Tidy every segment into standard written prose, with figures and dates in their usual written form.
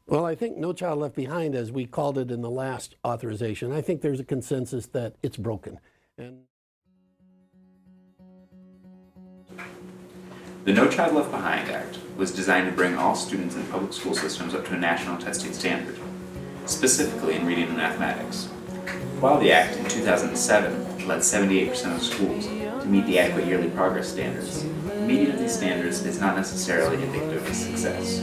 Well, I think No Child Left Behind, as we called it in the last authorization, I think there's a consensus that it's broken. And The No Child Left Behind Act was designed to bring all students in public school systems up to a national testing standard, specifically in reading and mathematics. While the Act in 2007 led 78% of schools to meet the adequate yearly progress standards, meeting of these standards is not necessarily indicative of success.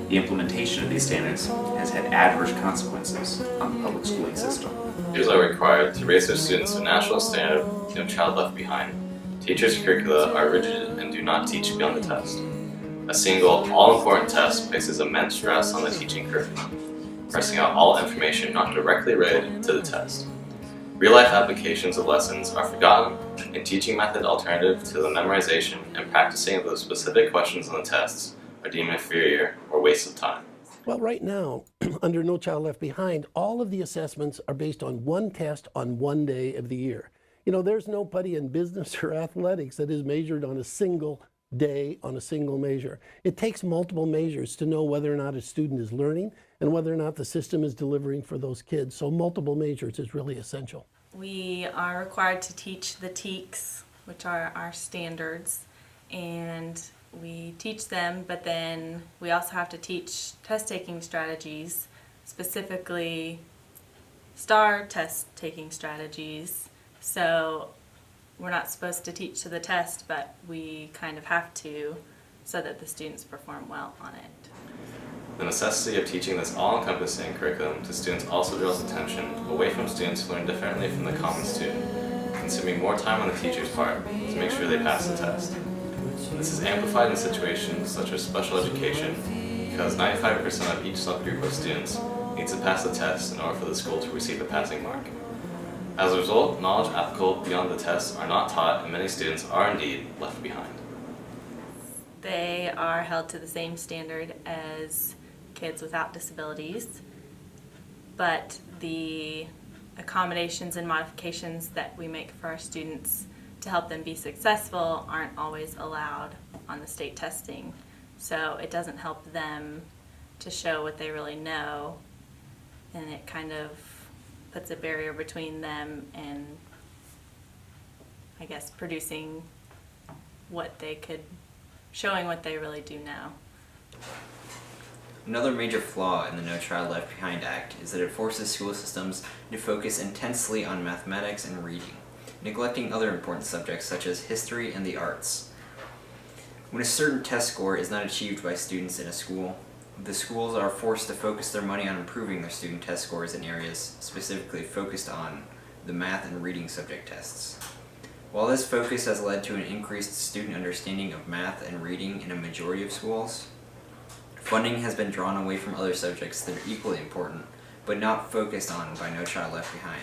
The implementation of these standards has had adverse consequences on the public schooling system. Teachers are required to raise their students to a national standard, No Child Left Behind. Teachers' curricula are rigid and do not teach beyond the test. A single, all-important test places immense stress on the teaching curriculum, pressing out all information not directly related to the test. Real-life applications of lessons are forgotten, and teaching method alternative to the memorization and practicing of the specific questions on the tests are deemed inferior or waste of time. well, right now, under No Child Left Behind, all of the assessments are based on one test on one day of the year. You know, there's nobody in business or athletics that is measured on a single day on a single measure. It takes multiple measures to know whether or not a student is learning and whether or not the system is delivering for those kids. So multiple measures is really essential. We are required to teach the TEKS, which are our standards, and we teach them, but then we also have to teach test-taking strategies, specifically STAR test-taking strategies. So we're not supposed to teach to the test, but we kind of have to so that the students perform well on it. The necessity of teaching this all-encompassing curriculum to students also draws attention away from students who learn differently from the common student, consuming more time on the teacher's part to make sure they pass the test. This is amplified in situations such as special education because 95% of each subgroup of students needs to pass the test in order for the school to receive a passing mark. As a result, knowledge applicable beyond the tests are not taught and many students are indeed left behind. They are held to the same standard as kids without disabilities, but the accommodations and modifications that we make for our students to help them be successful aren't always allowed on the state testing. So it doesn't help them to show what they really know, and it kind of puts a barrier between them and, I guess, producing what they could, showing what they really do know. Another major flaw in the No Child Left Behind Act is that it forces school systems to focus intensely on mathematics and reading, neglecting other important subjects such as history and the arts. When a certain test score is not achieved by students in a school, the schools are forced to focus their money on improving their student test scores in areas specifically focused on the math and reading subject tests. While this focus has led to an increased student understanding of math and reading in a majority of schools, funding has been drawn away from other subjects that are equally important, but not focused on by No Child Left Behind.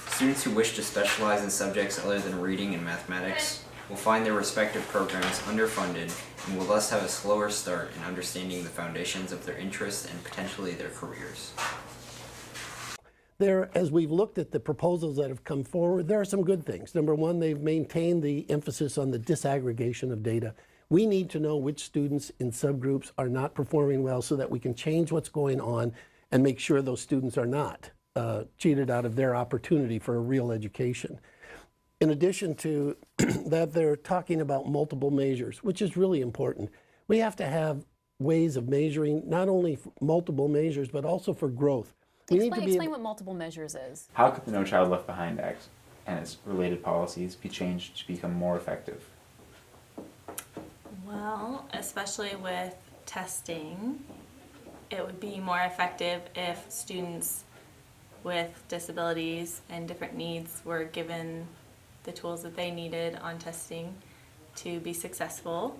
Students who wish to specialize in subjects other than reading and mathematics will find their respective programs underfunded and will thus have a slower start in understanding the foundations of their interests and potentially their careers. There, as we've looked at the proposals that have come forward, there are some good things. Number one, they've maintained the emphasis on the disaggregation of data. We need to know which students in subgroups are not performing well so that we can change what's going on and make sure those students are not cheated out of their opportunity for a real education. In addition to that, they're talking about multiple measures, which is really important. We have to have ways of measuring not only multiple measures, but also for growth. Explain what multiple measures is. How could the No Child Left Behind Act and its related policies be changed to become more effective? Well, especially with testing, it would be more effective if students with disabilities and different needs were given the tools that they needed on testing to be successful.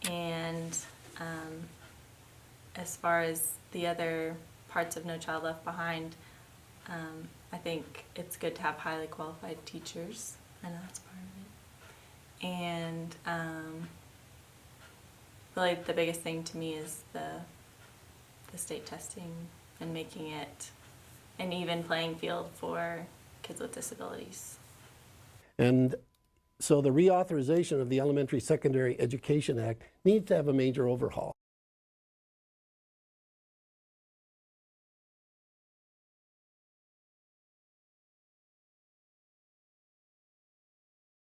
And as far as the other parts of No Child Left Behind, I think it's good to have highly qualified teachers. I know that's part of it. And really the biggest thing to me is the state testing and making it an even playing field for kids with disabilities. And so the reauthorization of the Elementary Secondary Education Act needs to have a major overhaul.